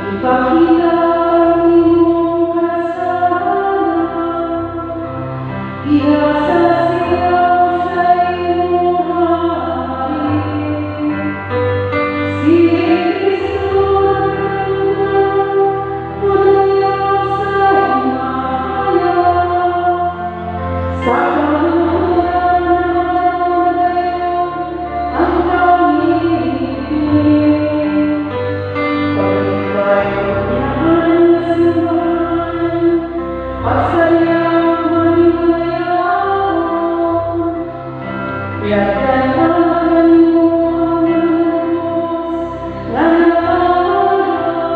Ipakita ang iyong kasalan, ipagsasayaw sa iyong hari. Si Kristo nagdamag, umayaw sa Himalaya, sa kaluhuran nagpapagayon ang pag-ibig. Pag-ibig niyan na simbahan, pagsayaw maligayaw, piyagdalagan mo ang Diyos na nagpapagayon.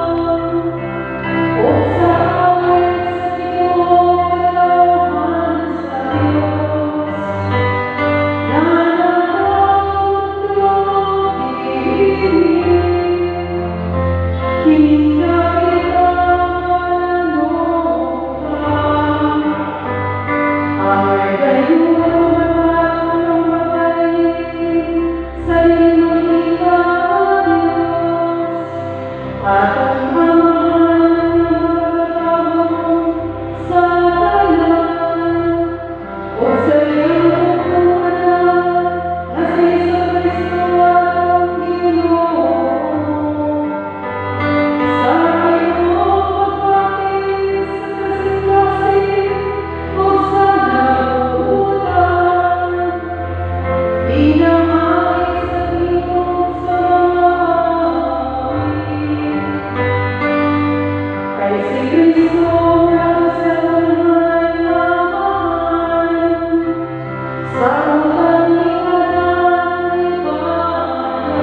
O sa awit sa tiyong kalauhan sa Diyos, na nagpapagod ibig. Kinakailangan mo pa, ay gayon ang mabalik sa iyong ikayos, at ang mahal na magkatawang sa bayan. O sa iyong upuan na si Jesucristo ang Ginoo, sa iyong pagbati sa kasing-kasing o sa nabutan, dinamay sa iyong sa awit. Kay si Kristo ang sa kamay-kamay, sa kalinganan ibayan,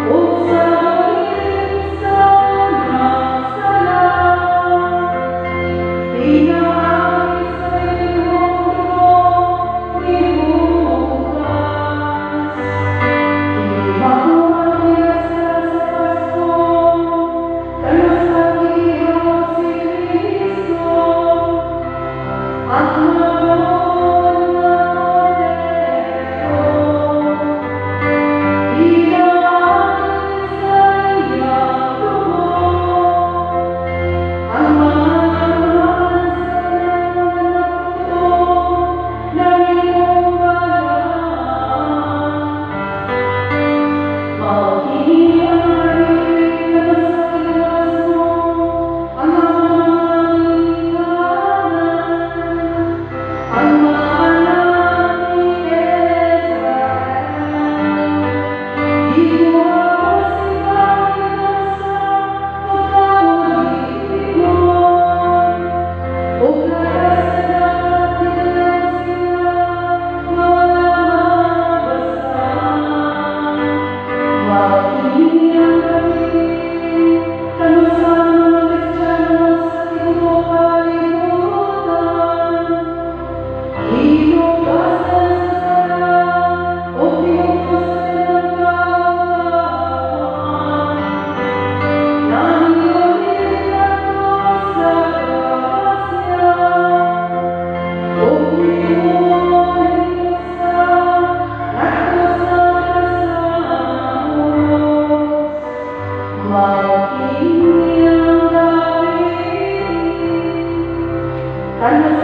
o sa hiling sa nagsalang, dinamay sa iyong dugong nibukas. Himang miyasa sa Pasko, kanas pag-ihaw si Kristo, ang magon na Kordero. Dinamay sa iyang dugo, ang mahal sa nagputo ng iyong bayan. Maugini ang hari na sa kilas mo, ang manginganan, ang maanak ni Israel. Di mo masipayan sa pagkamulit mo, o katas na dagat sila mabasa. Maugini ang gabi, kanusan mga Kristiyano sa tibuok kalibutan. Hinugasan sa sala o pinupos sa pinagkakawan, nangyunin ako sa grasya, o pinuhin sa nagkasakasamos. Maugini ang gabi, kanusan